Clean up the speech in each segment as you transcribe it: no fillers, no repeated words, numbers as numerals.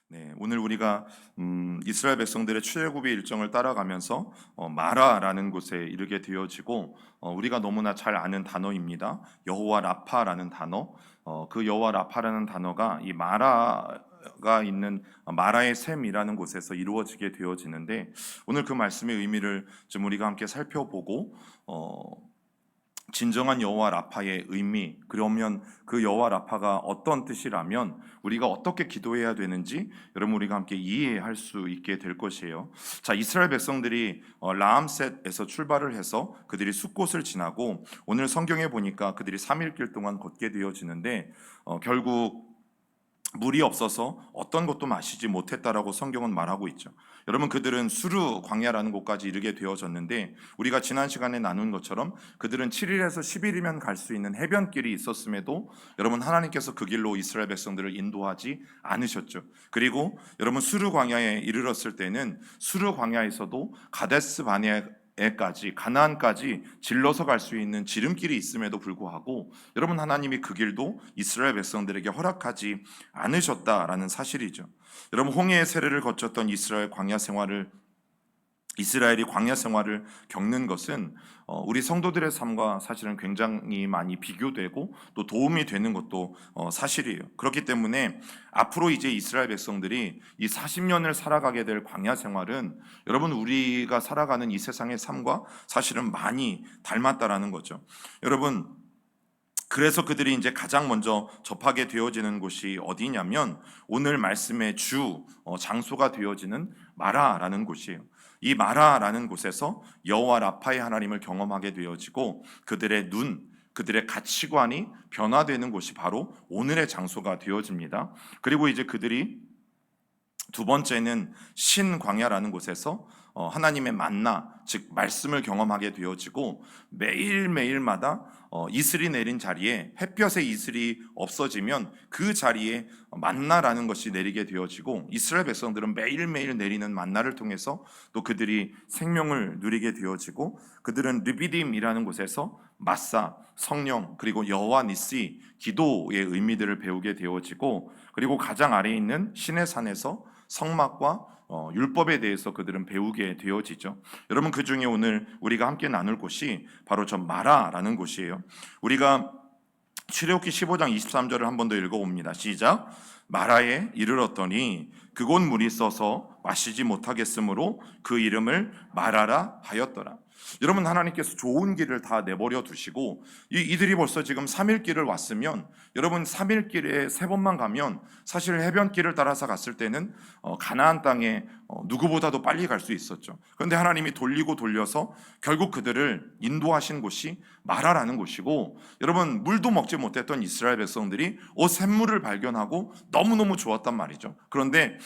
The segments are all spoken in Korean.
네, 오늘 우리가 이스라엘 백성들의 출애굽의 일정을 따라가면서 마라라는 곳에 이르게 되어지고 우리가 너무나 잘 아는 단어입니다. 여호와 라파라는 단어. 그 여호와 라파라는 단어가 이 마라가 있는 마라의 샘이라는 곳에서 이루어지게 되어지는데 오늘 그 말씀의 의미를 좀 우리가 함께 살펴보고 진정한 여호와 라파의 의미, 그러면 그 여호와 라파가 어떤 뜻이라면 우리가 어떻게 기도해야 되는지 여러분 우리가 함께 이해할 수 있게 될 것이에요. 자, 이스라엘 백성들이 라암셋에서 출발을 해서 그들이 숫곳을 지나고 오늘 성경에 보니까 그들이 3일 동안 걷게 되어지는데 결국 물이 없어서 어떤 것도 마시지 못했다라고 성경은 말하고 있죠. 여러분, 그들은 수르 광야라는 곳까지 이르게 되어졌는데 우리가 지난 시간에 나눈 것처럼 그들은 7일에서 10일이면 갈 수 있는 해변길이 있었음에도 여러분, 하나님께서 그 길로 이스라엘 백성들을 인도하지 않으셨죠. 그리고 여러분, 수르 광야에 이르렀을 때는 수르 광야에서도 가데스 바네아 에까지 가나안까지 질러서 갈 수 있는 지름길이 있음에도 불구하고 여러분, 하나님이 그 길도 이스라엘 백성들에게 허락하지 않으셨다라는 사실이죠. 여러분, 홍해의 세례를 거쳤던 이스라엘이 광야 생활을 겪는 것은 우리 성도들의 삶과 사실은 굉장히 많이 비교되고 또 도움이 되는 것도 사실이에요. 그렇기 때문에 앞으로 이제 이스라엘 백성들이 이 40년을 살아가게 될 광야 생활은 여러분, 우리가 살아가는 이 세상의 삶과 사실은 많이 닮았다라는 거죠. 여러분, 그래서 그들이 이제 가장 먼저 접하게 되어지는 곳이 어디냐면 오늘 말씀의 장소가 되어지는 마라라는 곳이에요. 이 마라라는 곳에서 여호와 라파의 하나님을 경험하게 되어지고 그들의 가치관이 변화되는 곳이 바로 오늘의 장소가 되어집니다. 그리고 이제 그들이 두 번째는 신광야라는 곳에서 하나님의 만나, 즉 말씀을 경험하게 되어지고 매일매일마다 이슬이 내린 자리에 햇볕의 이슬이 없어지면 그 자리에 만나라는 것이 내리게 되어지고 이스라엘 백성들은 매일매일 내리는 만나를 통해서 또 그들이 생명을 누리게 되어지고 그들은 르비딤이라는 곳에서 마사, 성령, 그리고 여호와 니시, 기도의 의미들을 배우게 되어지고 그리고 가장 아래에 있는 신의 산에서 성막과 율법에 대해서 그들은 배우게 되어지죠. 여러분, 그 중에 오늘 우리가 함께 나눌 곳이 바로 저 마라라는 곳이에요. 우리가 출애굽기 15장 23절을 한 번 더 읽어봅니다. 시작. 마라에 이르렀더니 그곳 물이 써서 마시지 못하겠으므로 그 이름을 마라라 하였더라. 여러분, 하나님께서 좋은 길을 다 내버려 두시고 이들이 벌써 지금 3일 길을 왔으면 여러분, 3일 길에 3번만 가면 사실 해변길을 따라서 갔을 때는 가나안 땅에 누구보다도 빨리 갈 수 있었죠. 그런데 하나님이 돌리고 돌려서 결국 그들을 인도하신 곳이 마라라는 곳이고 여러분, 물도 먹지 못했던 이스라엘 백성들이 샘물을 발견하고 너무너무 좋았단 말이죠. 그런데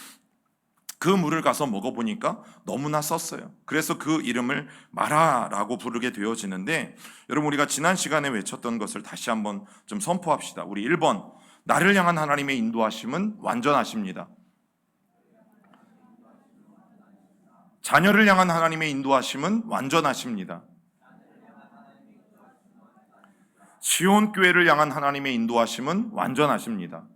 그 물을 가서 먹어보니까 너무나 썼어요. 그래서 그 이름을 마라라고 부르게 되어지는데 여러분, 우리가 지난 시간에 외쳤던 것을 다시 한번 좀 선포합시다. 우리 1번, 나를 향한 하나님의 인도하심은 완전하십니다. 자녀를 향한 하나님의 인도하심은 완전하십니다. 시온교회를 향한 하나님의 인도하심은 완전하십니다.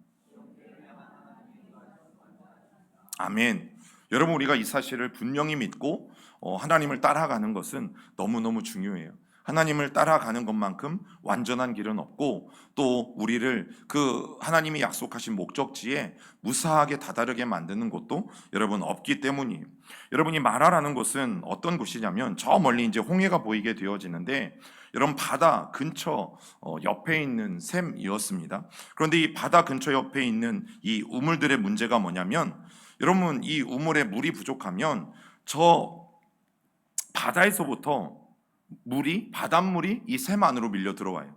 아멘. 여러분, 우리가 이 사실을 분명히 믿고 하나님을 따라가는 것은 너무너무 중요해요. 하나님을 따라가는 것만큼 완전한 길은 없고 또 우리를 그 하나님이 약속하신 목적지에 무사하게 다다르게 만드는 것도 여러분 없기 때문이에요. 여러분이 마라라는 곳은 어떤 곳이냐면 저 멀리 이제 홍해가 보이게 되어지는데 여러분, 바다 근처 옆에 있는 샘이었습니다. 그런데 이 바다 근처 옆에 있는 이 우물들의 문제가 뭐냐면 여러분, 이 우물에 물이 부족하면 저 바다에서부터 바닷물이 이 샘 안으로 밀려 들어와요.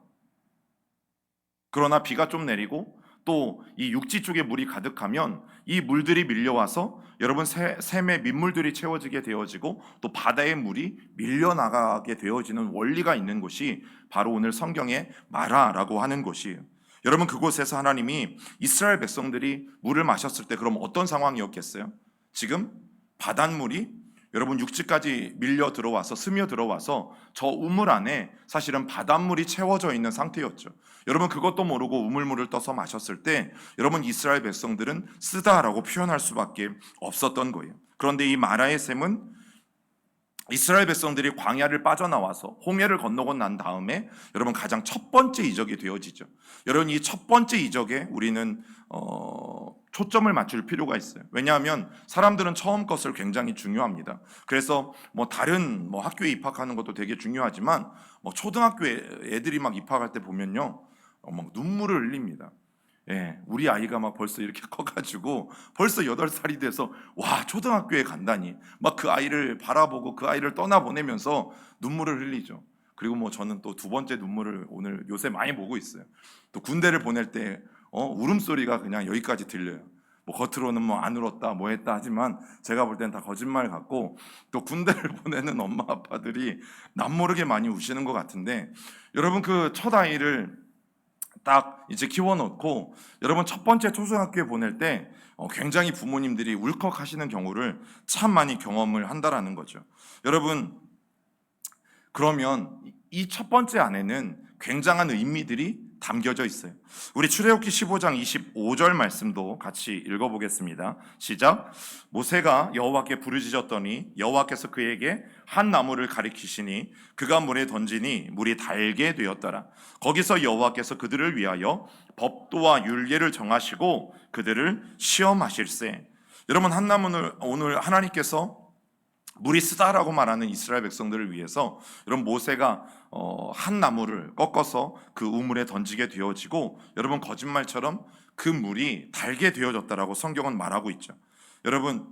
그러나 비가 좀 내리고 또 이 육지 쪽에 물이 가득하면 이 물들이 밀려와서 여러분, 샘의 민물들이 채워지게 되어지고 또 바다의 물이 밀려나가게 되어지는 원리가 있는 곳이 바로 오늘 성경의 마라라고 하는 곳이에요. 여러분, 그곳에서 하나님이 이스라엘 백성들이 물을 마셨을 때 그럼 어떤 상황이었겠어요? 지금 바닷물이 여러분 육지까지 밀려 들어와서 스며 들어와서 저 우물 안에 사실은 바닷물이 채워져 있는 상태였죠. 여러분 그것도 모르고 우물물을 떠서 마셨을 때 여러분 이스라엘 백성들은 쓰다라고 표현할 수밖에 없었던 거예요. 그런데 이 마라의 샘은 이스라엘 백성들이 광야를 빠져나와서 홍해를 건너고 난 다음에 여러분 가장 첫 번째 이적이 되어지죠. 여러분 이 첫 번째 이적에 우리는 초점을 맞출 필요가 있어요. 왜냐하면 사람들은 처음 것을 굉장히 중요합니다. 그래서 다른 학교에 입학하는 것도 되게 중요하지만 초등학교에 애들이 막 입학할 때 보면요, 막 눈물을 흘립니다. 예, 우리 아이가 막 벌써 이렇게 커가지고 벌써 8살이 돼서 와 초등학교에 간다니 막 그 아이를 바라보고 그 아이를 떠나보내면서 눈물을 흘리죠. 그리고 저는 또 두 번째 눈물을 오늘 요새 많이 보고 있어요. 또 군대를 보낼 때 울음소리가 그냥 여기까지 들려요. 겉으로는 안 울었다 뭐 했다 하지만 제가 볼 때는 다 거짓말 같고, 또 군대를 보내는 엄마 아빠들이 남모르게 많이 우시는 것 같은데, 여러분 그 첫 아이를 딱 이제 키워놓고 여러분 첫 번째 초등학교에 보낼 때 굉장히 부모님들이 울컥하시는 경우를 참 많이 경험을 한다라는 거죠. 여러분 그러면 이 첫 번째 안에는 굉장한 의미들이 담겨져 있어요. 우리 출애굽기 15장 25절 말씀도 같이 읽어보겠습니다. 시작. 모세가 여호와께 부르짖었더니 여호와께서 그에게 한 나무를 가리키시니 그가 물에 던지니 물이 달게 되었더라. 거기서 여호와께서 그들을 위하여 법도와 율례를 정하시고 그들을 시험하실세. 여러분 한 나무는 오늘 하나님께서 물이 쓰다라고 말하는 이스라엘 백성들을 위해서 여러분 모세가 한 나무를 꺾어서 그 우물에 던지게 되어지고, 여러분 거짓말처럼 그 물이 달게 되어졌다라고 성경은 말하고 있죠. 여러분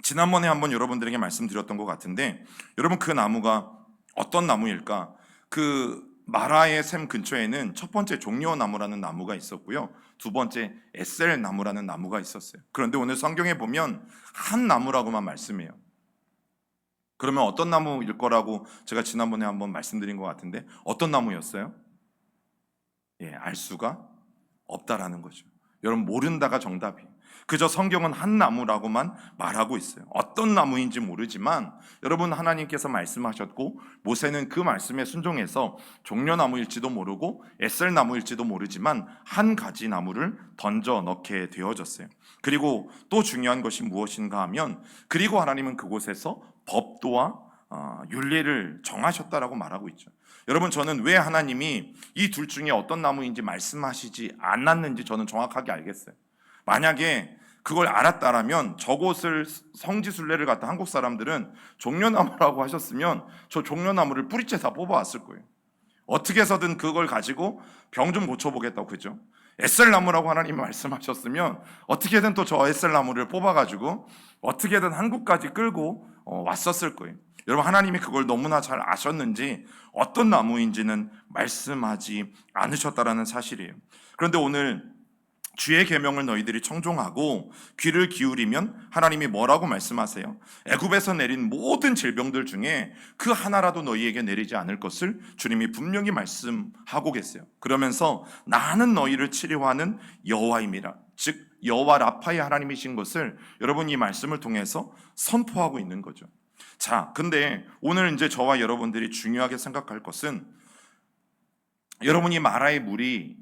지난번에 한번 여러분들에게 말씀드렸던 것 같은데, 여러분 그 나무가 어떤 나무일까? 그 마라의 샘 근처에는 첫 번째 종려나무라는 나무가 있었고요, 두 번째 에셀 나무라는 나무가 있었어요. 그런데 오늘 성경에 보면 한 나무라고만 말씀해요. 그러면 어떤 나무일 거라고 제가 지난번에 한번 말씀드린 것 같은데 어떤 나무였어요? 알 수가 없다라는 거죠. 여러분 모른다가 정답이에요. 그저 성경은 한 나무라고만 말하고 있어요. 어떤 나무인지 모르지만 여러분 하나님께서 말씀하셨고 모세는 그 말씀에 순종해서 종려나무일지도 모르고 에셀나무일지도 모르지만 한 가지 나무를 던져 넣게 되어졌어요. 그리고 또 중요한 것이 무엇인가 하면, 그리고 하나님은 그곳에서 법도와 율례를 정하셨다라고 말하고 있죠. 여러분 저는 왜 하나님이 이 둘 중에 어떤 나무인지 말씀하시지 않았는지 저는 정확하게 알겠어요. 만약에 그걸 알았다라면 저곳을 성지순례를 갔다 한국 사람들은 종려나무라고 하셨으면 저 종려나무를 뿌리째 다 뽑아왔을 거예요. 어떻게 해서든 그걸 가지고 병 좀 고쳐보겠다고, 그죠? 에셀나무라고 하나님이 말씀하셨으면 어떻게든 또 저 에셀나무를 뽑아가지고 어떻게든 한국까지 끌고 왔었을 거예요. 여러분 하나님이 그걸 너무나 잘 아셨는지 어떤 나무인지는 말씀하지 않으셨다라는 사실이에요. 그런데 오늘 주의 계명을 너희들이 청종하고 귀를 기울이면 하나님이 뭐라고 말씀하세요? 애굽에서 내린 모든 질병들 중에 그 하나라도 너희에게 내리지 않을 것을 주님이 분명히 말씀하고 계세요. 그러면서 나는 너희를 치료하는 여호와임이라, 즉 여호와 라파의 하나님이신 것을 여러분 이 말씀을 통해서 선포하고 있는 거죠. 자, 근데 오늘 이제 저와 여러분들이 중요하게 생각할 것은, 여러분이 마라의 물이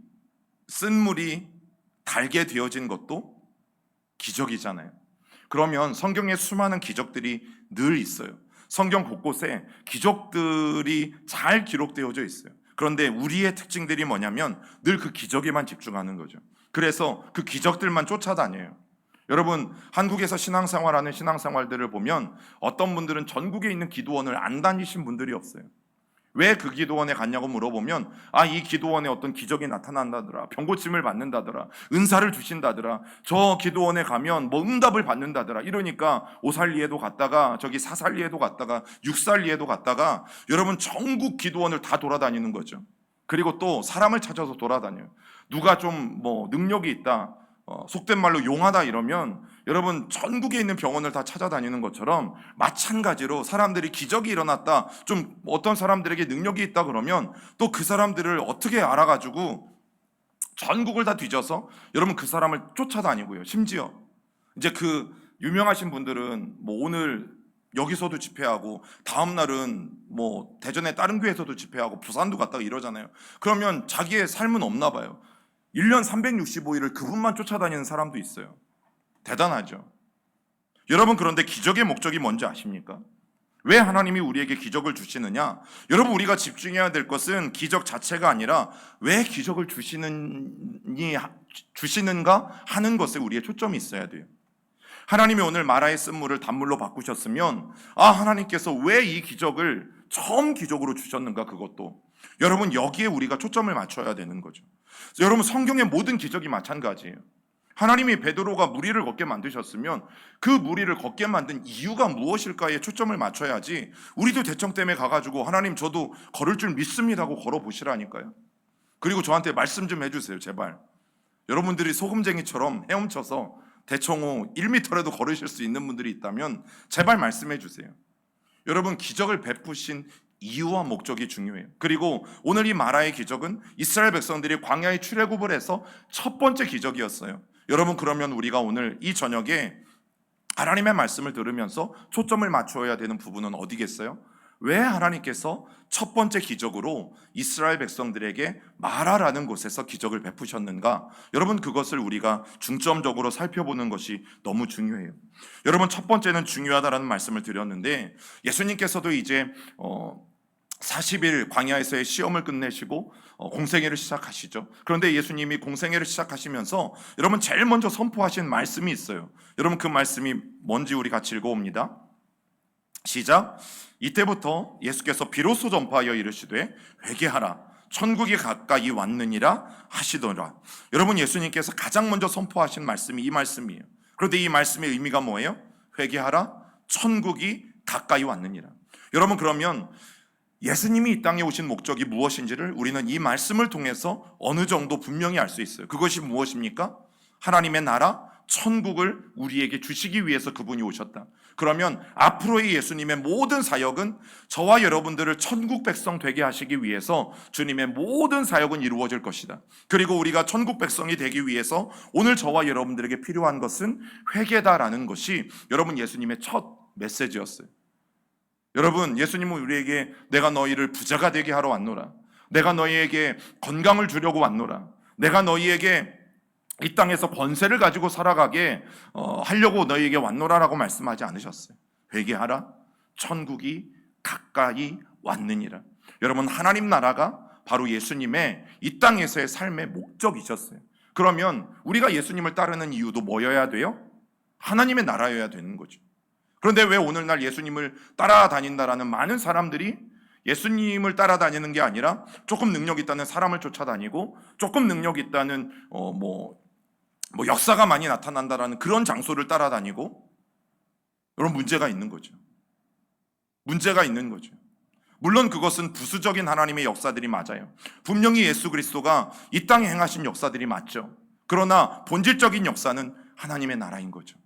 쓴 물이 달게 되어진 것도 기적이잖아요. 그러면 성경에 수많은 기적들이 늘 있어요. 성경 곳곳에 기적들이 잘 기록되어져 있어요. 그런데 우리의 특징들이 뭐냐면 늘 그 기적에만 집중하는 거죠. 그래서 그 기적들만 쫓아다녀요. 여러분 한국에서 신앙생활하는 신앙생활들을 보면 어떤 분들은 전국에 있는 기도원을 안 다니신 분들이 없어요. 왜 그 기도원에 갔냐고 물어보면 이 기도원에 어떤 기적이 나타난다더라, 병고침을 받는다더라, 은사를 주신다더라, 저 기도원에 가면 응답을 받는다더라, 이러니까 오살리에도 갔다가 저기 사살리에도 갔다가 육살리에도 갔다가 여러분 전국 기도원을 다 돌아다니는 거죠. 그리고 또 사람을 찾아서 돌아다녀요. 누가 좀 능력이 있다, 속된 말로 용하다 이러면 여러분 전국에 있는 병원을 다 찾아다니는 것처럼 마찬가지로 사람들이 기적이 일어났다, 좀 어떤 사람들에게 능력이 있다 그러면 또 그 사람들을 어떻게 알아가지고 전국을 다 뒤져서 여러분 그 사람을 쫓아다니고요. 심지어 이제 그 유명하신 분들은 오늘 여기서도 집회하고 다음 날은 뭐 대전의 다른 교회에서도 집회하고 부산도 갔다가 이러잖아요. 그러면 자기의 삶은 없나 봐요. 1년 365일을 그분만 쫓아다니는 사람도 있어요. 대단하죠. 여러분, 그런데 기적의 목적이 뭔지 아십니까? 왜 하나님이 우리에게 기적을 주시느냐? 여러분, 우리가 집중해야 될 것은 기적 자체가 아니라 왜 기적을 주시는가 하는 것에 우리의 초점이 있어야 돼요. 하나님이 오늘 마라의 쓴물을 단물로 바꾸셨으면 하나님께서 왜 이 기적을 처음 기적으로 주셨는가, 그것도 여러분 여기에 우리가 초점을 맞춰야 되는 거죠. 여러분, 성경의 모든 기적이 마찬가지예요. 하나님이 베드로가 무리를 걷게 만드셨으면 그 무리를 걷게 만든 이유가 무엇일까에 초점을 맞춰야지, 우리도 대청 때문에 가가지고 하나님 저도 걸을 줄 믿습니다 하고 걸어보시라니까요. 그리고 저한테 말씀 좀 해주세요, 제발. 여러분들이 소금쟁이처럼 헤엄쳐서 대청호 1m라도 걸으실 수 있는 분들이 있다면 제발 말씀해 주세요. 여러분, 기적을 베푸신 이유와 목적이 중요해요. 그리고 오늘 이 마라의 기적은 이스라엘 백성들이 광야에 출애굽을 해서 첫 번째 기적이었어요. 여러분, 그러면 우리가 오늘 이 저녁에 하나님의 말씀을 들으면서 초점을 맞춰야 되는 부분은 어디겠어요? 왜 하나님께서 첫 번째 기적으로 이스라엘 백성들에게 마라라는 곳에서 기적을 베푸셨는가? 여러분, 그것을 우리가 중점적으로 살펴보는 것이 너무 중요해요. 여러분, 첫 번째는 중요하다라는 말씀을 드렸는데, 예수님께서도 이제 40일 광야에서의 시험을 끝내시고 공생애를 시작하시죠. 그런데 예수님이 공생애를 시작하시면서 여러분 제일 먼저 선포하신 말씀이 있어요. 여러분, 그 말씀이 뭔지 우리 같이 읽어봅니다. 시작. 이때부터 예수께서 비로소 전파하여 이르시되 회개하라, 천국이 가까이 왔느니라 하시더라. 여러분, 예수님께서 가장 먼저 선포하신 말씀이 이 말씀이에요. 그런데 이 말씀의 의미가 뭐예요? 회개하라, 천국이 가까이 왔느니라. 여러분, 그러면 예수님이 이 땅에 오신 목적이 무엇인지를 우리는 이 말씀을 통해서 어느 정도 분명히 알 수 있어요. 그것이 무엇입니까? 하나님의 나라, 천국을 우리에게 주시기 위해서 그분이 오셨다. 그러면 앞으로의 예수님의 모든 사역은 저와 여러분들을 천국 백성 되게 하시기 위해서 주님의 모든 사역은 이루어질 것이다. 그리고 우리가 천국 백성이 되기 위해서 오늘 저와 여러분들에게 필요한 것은 회개다라는 것이 여러분 예수님의 첫 메시지였어요. 여러분, 예수님은 우리에게 내가 너희를 부자가 되게 하러 왔노라, 내가 너희에게 건강을 주려고 왔노라, 내가 너희에게 이 땅에서 권세를 가지고 살아가게 하려고 너희에게 왔노라라고 말씀하지 않으셨어요. 회개하라, 천국이 가까이 왔느니라. 여러분, 하나님 나라가 바로 예수님의 이 땅에서의 삶의 목적이셨어요. 그러면 우리가 예수님을 따르는 이유도 뭐여야 돼요? 하나님의 나라여야 되는 거죠. 그런데 왜 오늘날 예수님을 따라다닌다라는 많은 사람들이 예수님을 따라다니는 게 아니라 조금 능력 있다는 사람을 쫓아다니고 조금 능력 있다는 역사가 많이 나타난다라는 그런 장소를 따라다니고, 여러분, 문제가 있는 거죠. 문제가 있는 거죠. 물론 그것은 부수적인 하나님의 역사들이 맞아요. 분명히 예수 그리스도가 이 땅에 행하신 역사들이 맞죠. 그러나 본질적인 역사는 하나님의 나라인 거죠.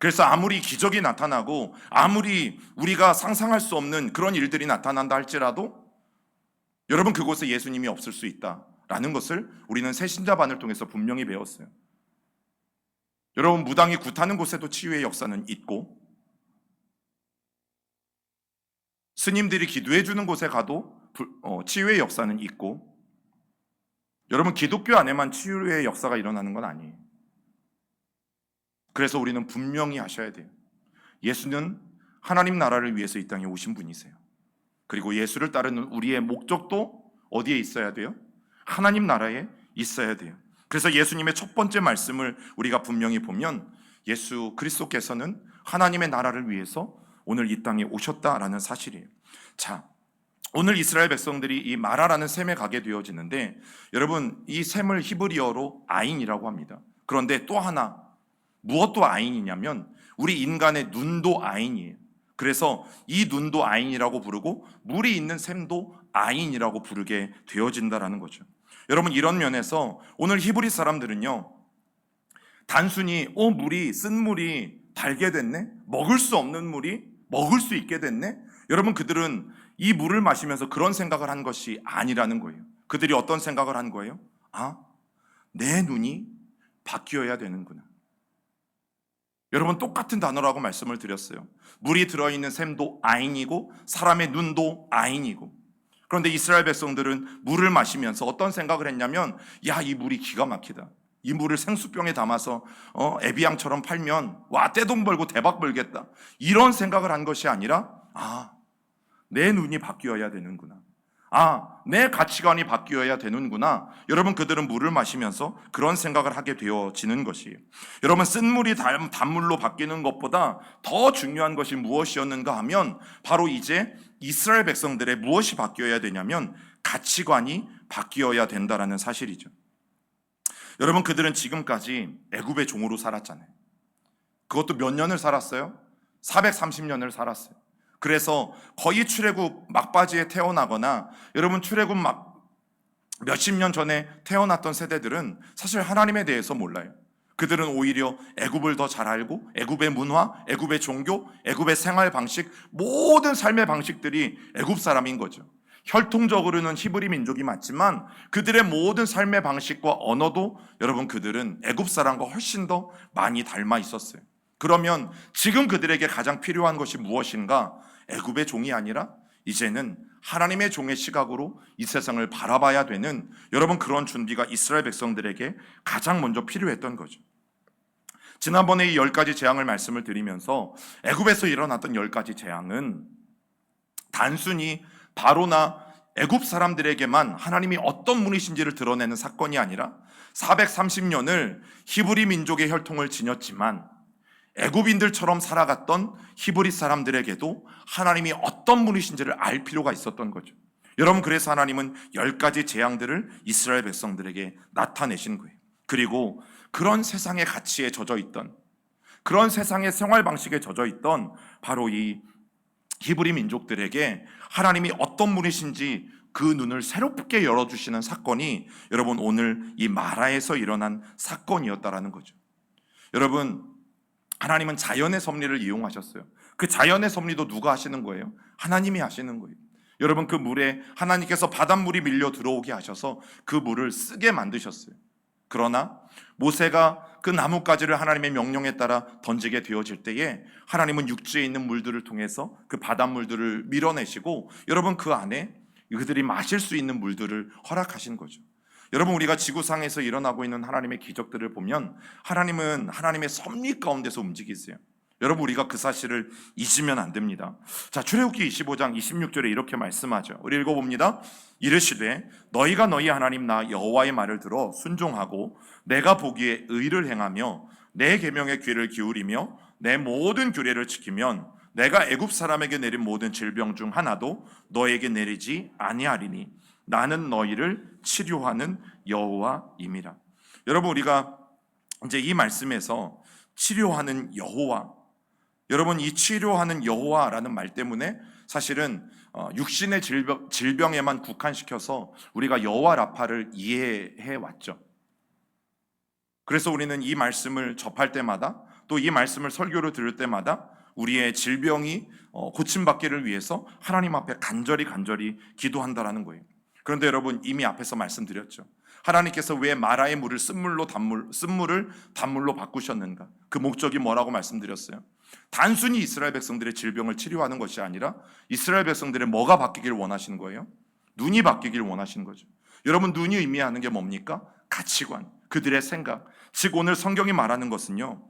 그래서 아무리 기적이 나타나고 아무리 우리가 상상할 수 없는 그런 일들이 나타난다 할지라도 여러분, 그곳에 예수님이 없을 수 있다라는 것을 우리는 새신자반을 통해서 분명히 배웠어요. 여러분, 무당이 굿하는 곳에도 치유의 역사는 있고, 스님들이 기도해 주는 곳에 가도 치유의 역사는 있고, 여러분, 기독교 안에만 치유의 역사가 일어나는 건 아니에요. 그래서 우리는 분명히 하셔야 돼요. 예수는 하나님 나라를 위해서 이 땅에 오신 분이세요. 그리고 예수를 따르는 우리의 목적도 어디에 있어야 돼요? 하나님 나라에 있어야 돼요. 그래서 예수님의 첫 번째 말씀을 우리가 분명히 보면 예수 그리스도께서는 하나님의 나라를 위해서 오늘 이 땅에 오셨다라는 사실이에요. 자, 오늘 이스라엘 백성들이 이 마라라는 셈에 가게 되어지는데, 여러분, 이 셈을 히브리어로 아인이라고 합니다. 그런데 또 하나, 무엇도 아인이냐면 우리 인간의 눈도 아인이에요. 그래서 이 눈도 아인이라고 부르고 물이 있는 샘도 아인이라고 부르게 되어진다라는 거죠. 여러분, 이런 면에서 오늘 히브리 사람들은요, 단순히 물이, 쓴 물이 달게 됐네, 먹을 수 없는 물이 먹을 수 있게 됐네, 여러분, 그들은 이 물을 마시면서 그런 생각을 한 것이 아니라는 거예요. 그들이 어떤 생각을 한 거예요? 내 눈이 바뀌어야 되는구나. 여러분 똑같은 단어라고 말씀을 드렸어요. 물이 들어있는 샘도 아인이고 사람의 눈도 아인이고, 그런데 이스라엘 백성들은 물을 마시면서 어떤 생각을 했냐면, 야, 이 물이 기가 막히다. 이 물을 생수병에 담아서 에비앙처럼 팔면 와, 떼돈 벌고 대박 벌겠다. 이런 생각을 한 것이 아니라, 내 눈이 바뀌어야 되는구나. 내 가치관이 바뀌어야 되는구나. 여러분, 그들은 물을 마시면서 그런 생각을 하게 되어지는 것이에요. 여러분, 쓴물이 단물로 바뀌는 것보다 더 중요한 것이 무엇이었는가 하면, 바로 이제 이스라엘 백성들의 무엇이 바뀌어야 되냐면 가치관이 바뀌어야 된다라는 사실이죠. 여러분, 그들은 지금까지 애굽의 종으로 살았잖아요. 그것도 몇 년을 살았어요? 430년을 살았어요. 그래서 거의 출애굽 막바지에 태어나거나, 여러분 출애굽 몇십 년 전에 태어났던 세대들은 사실 하나님에 대해서 몰라요. 그들은 오히려 애굽을 더 잘 알고, 애굽의 문화, 애굽의 종교, 애굽의 생활 방식, 모든 삶의 방식들이 애굽 사람인 거죠. 혈통적으로는 히브리 민족이 맞지만 그들의 모든 삶의 방식과 언어도, 여러분, 그들은 애굽 사람과 훨씬 더 많이 닮아 있었어요. 그러면 지금 그들에게 가장 필요한 것이 무엇인가? 애굽의 종이 아니라 이제는 하나님의 종의 시각으로 이 세상을 바라봐야 되는, 여러분, 그런 준비가 이스라엘 백성들에게 가장 먼저 필요했던 거죠. 지난번에 이 10가지 재앙을 말씀을 드리면서 애굽에서 일어났던 10가지 재앙은 단순히 바로나 애굽 사람들에게만 하나님이 어떤 분이신지를 드러내는 사건이 아니라 430년을 히브리 민족의 혈통을 지녔지만 애굽인들처럼 살아갔던 히브리 사람들에게도 하나님이 어떤 분이신지를 알 필요가 있었던 거죠. 여러분, 그래서 하나님은 10가지 재앙들을 이스라엘 백성들에게 나타내신 거예요. 그리고 그런 세상의 가치에 젖어 있던, 그런 세상의 생활 방식에 젖어 있던 바로 이 히브리 민족들에게 하나님이 어떤 분이신지 그 눈을 새롭게 열어주시는 사건이, 여러분, 오늘 이 마라에서 일어난 사건이었다라는 거죠. 여러분, 하나님은 자연의 섭리를 이용하셨어요. 그 자연의 섭리도 누가 하시는 거예요? 하나님이 하시는 거예요. 여러분, 그 물에 하나님께서 바닷물이 밀려 들어오게 하셔서 그 물을 쓰게 만드셨어요. 그러나 모세가 그 나뭇가지를 하나님의 명령에 따라 던지게 되어질 때에 하나님은 육지에 있는 물들을 통해서 그 바닷물들을 밀어내시고, 여러분, 그 안에 그들이 마실 수 있는 물들을 허락하신 거죠. 여러분, 우리가 지구상에서 일어나고 있는 하나님의 기적들을 보면 하나님은 하나님의 섭리 가운데서 움직이세요. 여러분, 우리가 그 사실을 잊으면 안 됩니다. 자, 출애굽기 25장 26절에 이렇게 말씀하죠. 우리 읽어봅니다. 이르시되 너희가 너희 하나님 나 여호와의 말을 들어 순종하고 내가 보기에 의를 행하며 내 계명에 귀를 기울이며 내 모든 규례를 지키면 내가 애굽 사람에게 내린 모든 질병 중 하나도 너에게 내리지 아니하리니 나는 너희를 치료하는 여호와임이라. 여러분, 우리가 이제 이 말씀에서 치료하는 여호와, 여러분, 이 치료하는 여호와라는 말 때문에 사실은 육신의 질병에만 국한시켜서 우리가 여호와 라파를 이해해 왔죠. 그래서 우리는 이 말씀을 접할 때마다, 또 이 말씀을 설교로 들을 때마다 우리의 질병이 고침받기를 위해서 하나님 앞에 간절히 기도한다라는 거예요. 그런데 여러분, 이미 앞에서 말씀드렸죠. 하나님께서 왜 마라의 물을 쓴물을 단물로 바꾸셨는가? 그 목적이 뭐라고 말씀드렸어요? 단순히 이스라엘 백성들의 질병을 치료하는 것이 아니라 이스라엘 백성들의 뭐가 바뀌기를 원하시는 거예요? 눈이 바뀌기를 원하시는 거죠. 여러분, 눈이 의미하는 게 뭡니까? 가치관, 그들의 생각. 즉 오늘 성경이 말하는 것은요,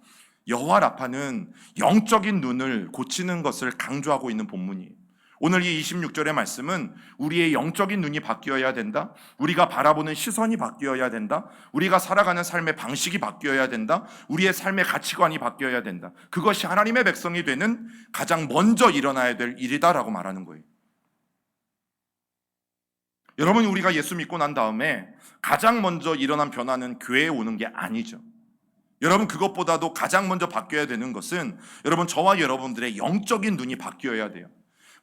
여호와 라파는 영적인 눈을 고치는 것을 강조하고 있는 본문이에요. 오늘 이 26절의 말씀은 우리의 영적인 눈이 바뀌어야 된다. 우리가 바라보는 시선이 바뀌어야 된다. 우리가 살아가는 삶의 방식이 바뀌어야 된다. 우리의 삶의 가치관이 바뀌어야 된다. 그것이 하나님의 백성이 되는 가장 먼저 일어나야 될 일이다라고 말하는 거예요. 여러분, 우리가 예수 믿고 난 다음에 가장 먼저 일어난 변화는 교회에 오는 게 아니죠. 여러분, 그것보다도 가장 먼저 바뀌어야 되는 것은 여러분, 저와 여러분들의 영적인 눈이 바뀌어야 돼요.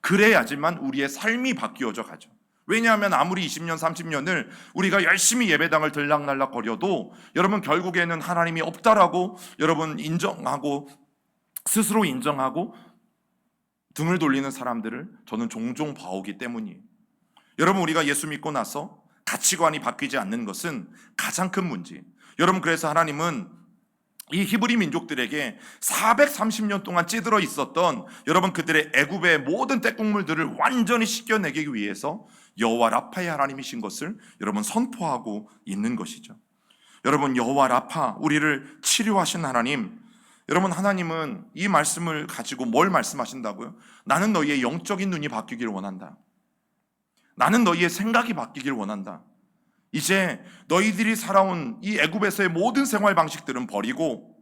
그래야지만 우리의 삶이 바뀌어져 가죠. 왜냐하면 아무리 20년, 30년을 우리가 열심히 예배당을 들락날락 거려도 여러분, 결국에는 하나님이 없다라고 여러분 인정하고, 스스로 인정하고 등을 돌리는 사람들을 저는 종종 봐오기 때문이에요. 여러분, 우리가 예수 믿고 나서 가치관이 바뀌지 않는 것은 가장 큰 문제예요. 여러분, 그래서 하나님은 이 히브리 민족들에게 430년 동안 찌들어 있었던 여러분 그들의 애굽의 모든 떼국물들을 완전히 씻겨내기 위해서 여호와 라파의 하나님이신 것을 여러분 선포하고 있는 것이죠. 여러분 여호와 라파, 우리를 치료하신 하나님, 여러분 하나님은 이 말씀을 가지고 뭘 말씀하신다고요? 나는 너희의 영적인 눈이 바뀌기를 원한다. 나는 너희의 생각이 바뀌길 원한다. 이제 너희들이 살아온 이 애굽에서의 모든 생활 방식들은 버리고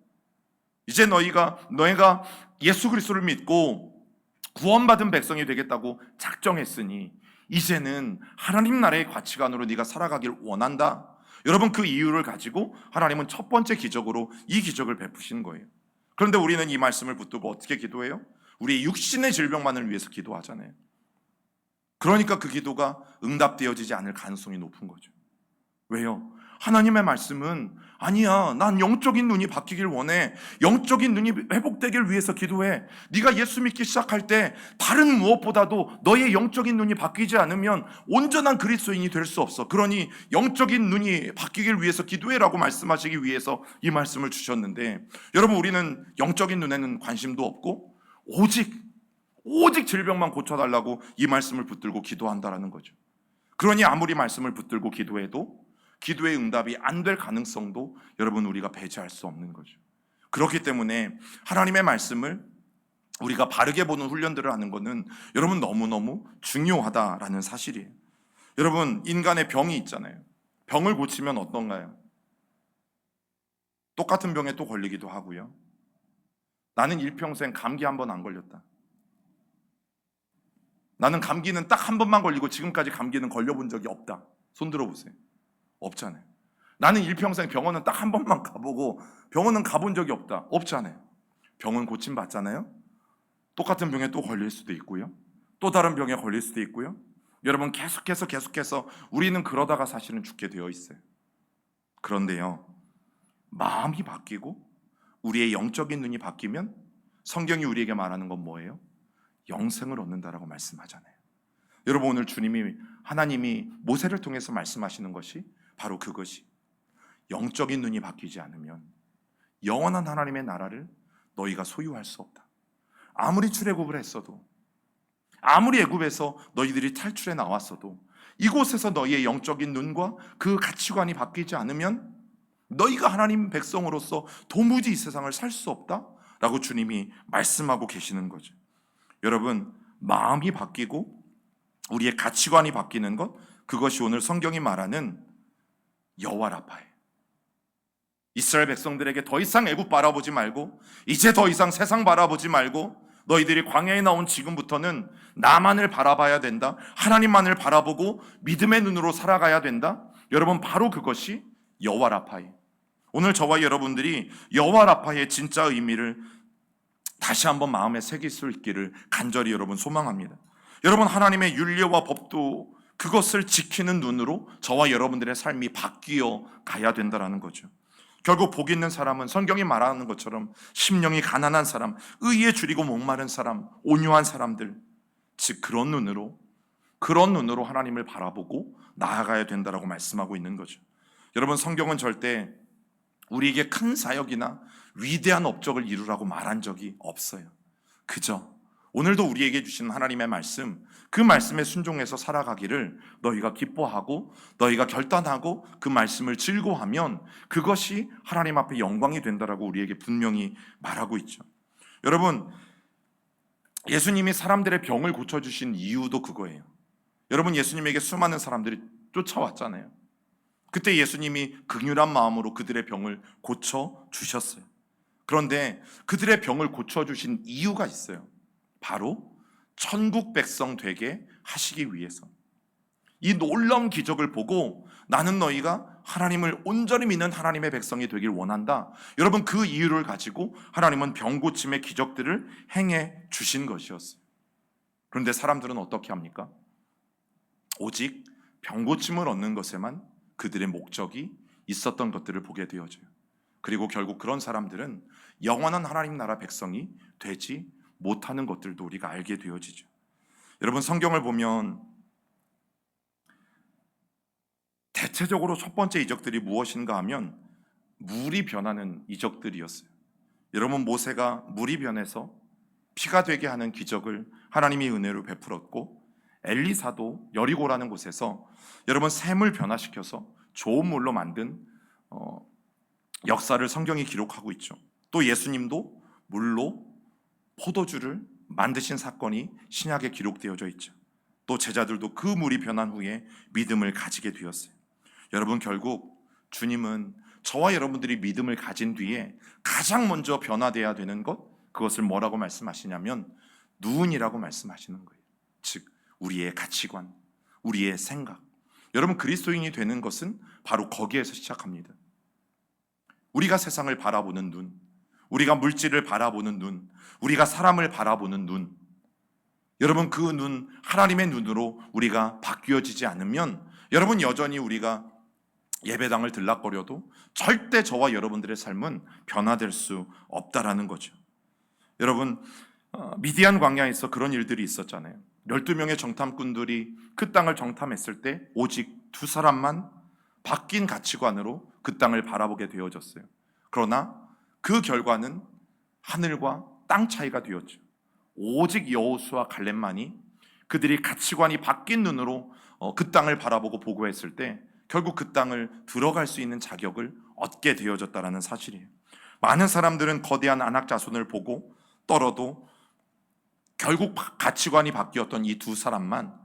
이제 너희가 예수 그리스도를 믿고 구원받은 백성이 되겠다고 작정했으니 이제는 하나님 나라의 가치관으로 네가 살아가길 원한다. 여러분 그 이유를 가지고 하나님은 첫 번째 기적으로 이 기적을 베푸신 거예요. 그런데 우리는 이 말씀을 붙들고 어떻게 기도해요? 우리의 육신의 질병만을 위해서 기도하잖아요. 그러니까 그 기도가 응답되어지지 않을 가능성이 높은 거죠. 왜요? 하나님의 말씀은 아니야, 난 영적인 눈이 바뀌길 원해. 영적인 눈이 회복되길 위해서 기도해. 네가 예수 믿기 시작할 때 다른 무엇보다도 너의 영적인 눈이 바뀌지 않으면 온전한 그리스도인이 될 수 없어. 그러니 영적인 눈이 바뀌길 위해서 기도해라고 말씀하시기 위해서 이 말씀을 주셨는데, 여러분 우리는 영적인 눈에는 관심도 없고 오직 질병만 고쳐달라고 이 말씀을 붙들고 기도한다라는 거죠. 그러니 아무리 말씀을 붙들고 기도해도 기도의 응답이 안 될 가능성도 여러분 우리가 배제할 수 없는 거죠. 그렇기 때문에 하나님의 말씀을 우리가 바르게 보는 훈련들을 하는 것은 여러분 너무너무 중요하다라는 사실이에요. 여러분 인간의 병이 있잖아요. 병을 고치면 어떤가요? 똑같은 병에 또 걸리기도 하고요. 나는 일평생 감기 한 번 안 걸렸다. 나는 감기는 딱 한 번만 걸리고 지금까지 감기는 걸려본 적이 없다. 손 들어보세요. 없잖아요. 나는 일평생 병원은 딱 한 번만 가보고 병원은 가본 적이 없다. 없잖아요. 병은 고침받잖아요. 똑같은 병에 또 걸릴 수도 있고요. 또 다른 병에 걸릴 수도 있고요. 여러분 계속해서 우리는 그러다가 사실은 죽게 되어 있어요. 그런데요, 마음이 바뀌고 우리의 영적인 눈이 바뀌면 성경이 우리에게 말하는 건 뭐예요? 영생을 얻는다라고 말씀하잖아요. 여러분 오늘 하나님이 모세를 통해서 말씀하시는 것이 바로 그것이, 영적인 눈이 바뀌지 않으면 영원한 하나님의 나라를 너희가 소유할 수 없다. 아무리 출애굽을 했어도, 아무리 애굽에서 너희들이 탈출해 나왔어도 이곳에서 너희의 영적인 눈과 그 가치관이 바뀌지 않으면 너희가 하나님 백성으로서 도무지 이 세상을 살 수 없다라고 주님이 말씀하고 계시는 거죠. 여러분 마음이 바뀌고 우리의 가치관이 바뀌는 것, 그것이 오늘 성경이 말하는 여호와 라파예요. 이스라엘 백성들에게 더 이상 애굽 바라보지 말고 이제 더 이상 세상 바라보지 말고 너희들이 광야에 나온 지금부터는 나만을 바라봐야 된다. 하나님만을 바라보고 믿음의 눈으로 살아가야 된다. 여러분 바로 그것이 여호와 라파예요. 오늘 저와 여러분들이 여호와 라파의 진짜 의미를 다시 한번 마음에 새길 수 있기를 간절히 여러분 소망합니다. 여러분 하나님의 윤리와 법도 그것을 지키는 눈으로 저와 여러분들의 삶이 바뀌어 가야 된다는 거죠. 결국 복 있는 사람은 성경이 말하는 것처럼 심령이 가난한 사람, 의에 줄이고 목마른 사람, 온유한 사람들, 즉 그런 눈으로 하나님을 바라보고 나아가야 된다라고 말씀하고 있는 거죠. 여러분 성경은 절대 우리에게 큰 사역이나 위대한 업적을 이루라고 말한 적이 없어요. 그저 오늘도 우리에게 주신 하나님의 말씀, 그 말씀에 순종해서 살아가기를 너희가 기뻐하고 너희가 결단하고 그 말씀을 즐거워하면 그것이 하나님 앞에 영광이 된다라고 우리에게 분명히 말하고 있죠. 여러분 예수님이 사람들의 병을 고쳐주신 이유도 그거예요. 여러분 예수님에게 수많은 사람들이 쫓아왔잖아요. 그때 예수님이 긍휼한 마음으로 그들의 병을 고쳐주셨어요. 그런데 그들의 병을 고쳐주신 이유가 있어요. 바로 천국 백성 되게 하시기 위해서. 이 놀라운 기적을 보고 나는 너희가 하나님을 온전히 믿는 하나님의 백성이 되길 원한다. 여러분 그 이유를 가지고 하나님은 병 고침의 기적들을 행해 주신 것이었어요. 그런데 사람들은 어떻게 합니까? 오직 병 고침을 얻는 것에만 그들의 목적이 있었던 것들을 보게 되어져요. 그리고 결국 그런 사람들은 영원한 하나님 나라 백성이 되지 못하는 것들도 우리가 알게 되어지죠. 여러분 성경을 보면 대체적으로 첫 번째 이적들이 무엇인가 하면 물이 변하는 이적들이었어요. 여러분, 모세가 물이 변해서 피가 되게 하는 기적을 하나님이 은혜로 베풀었고, 엘리사도 여리고라는 곳에서 여러분 샘을 변화시켜서 좋은 물로 만든 역사를 성경이 기록하고 있죠. 또 예수님도 물로 포도주를 만드신 사건이 신약에 기록되어져 있죠. 또 제자들도 그 물이 변한 후에 믿음을 가지게 되었어요. 여러분, 결국 주님은 저와 여러분들이 믿음을 가진 뒤에 가장 먼저 변화돼야 되는 것, 그것을 뭐라고 말씀하시냐면 눈이라고 말씀하시는 거예요. 즉 우리의 가치관, 우리의 생각. 여러분, 그리스도인이 되는 것은 바로 거기에서 시작합니다. 우리가 세상을 바라보는 눈, 우리가 물질을 바라보는 눈, 우리가 사람을 바라보는 눈, 여러분, 그 눈, 하나님의 눈으로 우리가 바뀌어지지 않으면 여러분, 여전히 우리가 예배당을 들락거려도 절대 저와 여러분들의 삶은 변화될 수 없다라는 거죠. 여러분, 미디안 광야에서 그런 일들이 있었잖아요. 12명의 정탐꾼들이 그 땅을 정탐했을 때 오직 2사람만 바뀐 가치관으로 그 땅을 바라보게 되어졌어요. 그러나 그 결과는 하늘과 땅 차이가 되었죠. 오직 여호수아 갈렙만이 그들이 가치관이 바뀐 눈으로 그 땅을 바라보고 보고했을 때 결국 그 땅을 들어갈 수 있는 자격을 얻게 되어졌다는 사실이에요. 많은 사람들은 거대한 아낙 자손을 보고 떨어도 결국 가치관이 바뀌었던 이 2사람만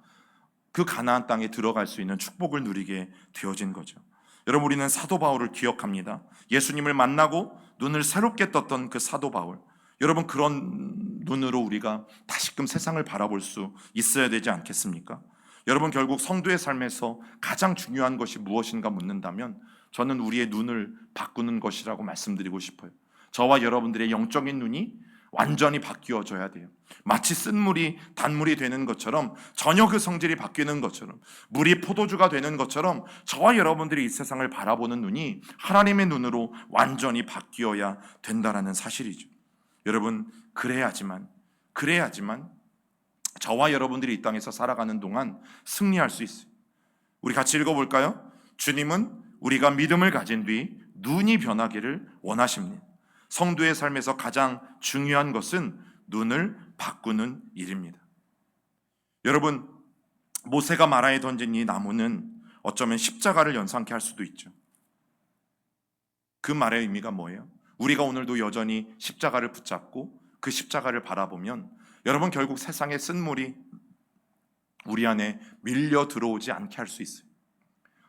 그 가나안 땅에 들어갈 수 있는 축복을 누리게 되어진 거죠. 여러분, 우리는 사도 바울을 기억합니다. 예수님을 만나고 눈을 새롭게 떴던 그 사도 바울. 여러분, 그런 눈으로 우리가 다시금 세상을 바라볼 수 있어야 되지 않겠습니까? 여러분, 결국 성도의 삶에서 가장 중요한 것이 무엇인가 묻는다면 저는 우리의 눈을 바꾸는 것이라고 말씀드리고 싶어요. 저와 여러분들의 영적인 눈이 완전히 바뀌어져야 돼요. 마치 쓴 물이 단물이 되는 것처럼, 전혀 그 성질이 바뀌는 것처럼, 물이 포도주가 되는 것처럼 저와 여러분들이 이 세상을 바라보는 눈이 하나님의 눈으로 완전히 바뀌어야 된다는 사실이죠. 여러분, 그래야지만 저와 여러분들이 이 땅에서 살아가는 동안 승리할 수 있어요. 우리 같이 읽어볼까요? 주님은 우리가 믿음을 가진 뒤 눈이 변하기를 원하십니다. 성도의 삶에서 가장 중요한 것은 눈을 바꾸는 일입니다. 여러분, 모세가 마라에 던진 이 나무는 어쩌면 십자가를 연상케 할 수도 있죠. 그 말의 의미가 뭐예요? 우리가 오늘도 여전히 십자가를 붙잡고 그 십자가를 바라보면 여러분, 결국 세상의 쓴물이 우리 안에 밀려 들어오지 않게 할 수 있어요.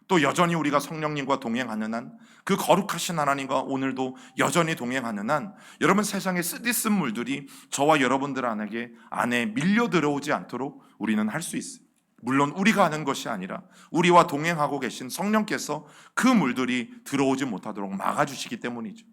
또 여전히 우리가 성령님과 동행하는 한, 그 거룩하신 하나님과 오늘도 여전히 동행하는 한, 여러분, 세상의 쓰디쓴 물들이 저와 여러분들 안에 밀려 들어오지 않도록 우리는 할 수 있어요. 물론 우리가 하는 것이 아니라 우리와 동행하고 계신 성령께서 그 물들이 들어오지 못하도록 막아주시기 때문이죠.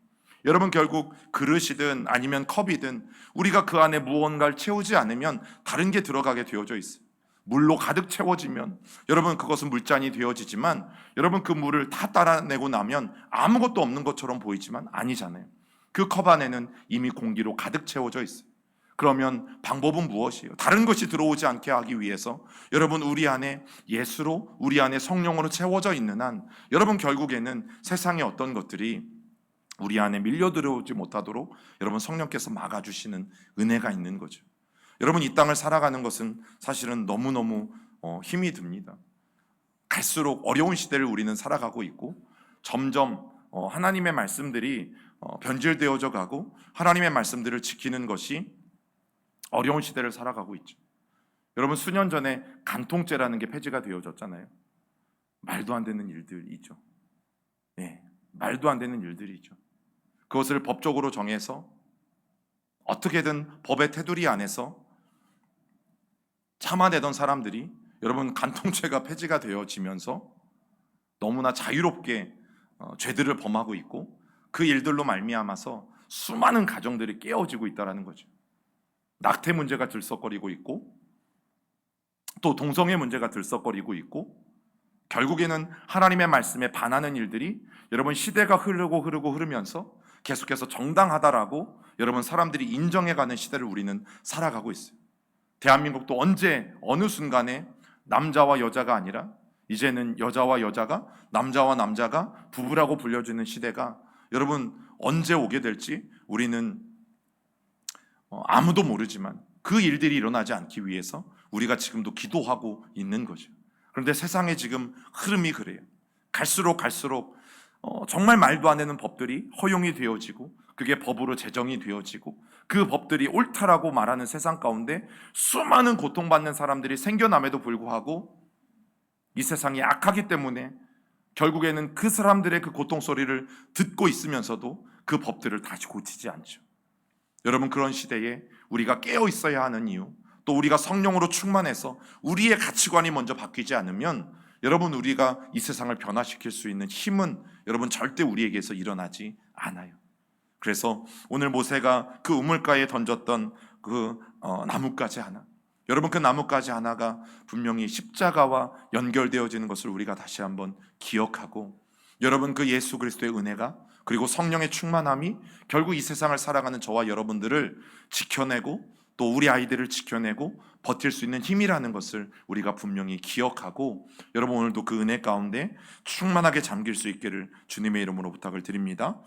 여러분, 결국 그릇이든 아니면 컵이든 우리가 그 안에 무언가를 채우지 않으면 다른 게 들어가게 되어져 있어요. 물로 가득 채워지면 여러분, 그것은 물잔이 되어지지만 여러분, 그 물을 다 따라내고 나면 아무것도 없는 것처럼 보이지만 아니잖아요. 그 컵 안에는 이미 공기로 가득 채워져 있어요. 그러면 방법은 무엇이에요? 다른 것이 들어오지 않게 하기 위해서 여러분, 우리 안에 예수로, 우리 안에 성령으로 채워져 있는 한 여러분, 결국에는 세상의 어떤 것들이 우리 안에 밀려 들어오지 못하도록 여러분, 성령께서 막아주시는 은혜가 있는 거죠. 여러분, 이 땅을 살아가는 것은 사실은 너무너무 힘이 듭니다. 갈수록 어려운 시대를 우리는 살아가고 있고 점점 하나님의 말씀들이 변질되어져 가고 하나님의 말씀들을 지키는 것이 어려운 시대를 살아가고 있죠. 여러분, 수년 전에 간통죄라는 게 폐지가 되어졌잖아요. 말도 안 되는 일들이죠. 네, 말도 안 되는 일들이죠. 그것을 법적으로 정해서 어떻게든 법의 테두리 안에서 참아내던 사람들이 여러분, 간통죄가 폐지가 되어지면서 너무나 자유롭게 죄들을 범하고 있고 그 일들로 말미암아서 수많은 가정들이 깨어지고 있다는 거죠. 낙태 문제가 들썩거리고 있고 또 동성애 문제가 들썩거리고 있고 결국에는 하나님의 말씀에 반하는 일들이 여러분, 시대가 흐르면서 계속해서 정당하다라고 여러분, 사람들이 인정해가는 시대를 우리는 살아가고 있어요. 대한민국도 언제 어느 순간에 남자와 여자가 아니라 이제는 여자와 여자가, 남자와 남자가 부부라고 불려지는 시대가 여러분 언제 오게 될지 우리는 아무도 모르지만 그 일들이 일어나지 않기 위해서 우리가 지금도 기도하고 있는 거죠. 그런데 세상의 지금 흐름이 그래요. 갈수록 정말 말도 안 되는 법들이 허용이 되어지고 그게 법으로 제정이 되어지고 그 법들이 옳다라고 말하는 세상 가운데 수많은 고통받는 사람들이 생겨남에도 불구하고 이 세상이 악하기 때문에 결국에는 그 사람들의 그 고통 소리를 듣고 있으면서도 그 법들을 다시 고치지 않죠. 여러분, 그런 시대에 우리가 깨어 있어야 하는 이유, 또 우리가 성령으로 충만해서 우리의 가치관이 먼저 바뀌지 않으면 여러분, 우리가 이 세상을 변화시킬 수 있는 힘은 여러분 절대 우리에게서 일어나지 않아요. 그래서 오늘 모세가 그 우물가에 던졌던 그 나뭇가지 하나, 여러분 그 나뭇가지 하나가 분명히 십자가와 연결되어지는 것을 우리가 다시 한번 기억하고, 여러분 그 예수 그리스도의 은혜가 그리고 성령의 충만함이 결국 이 세상을 살아가는 저와 여러분들을 지켜내고 또 우리 아이들을 지켜내고 버틸 수 있는 힘이라는 것을 우리가 분명히 기억하고, 여러분 오늘도 그 은혜 가운데 충만하게 잠길 수 있기를 주님의 이름으로 부탁을 드립니다.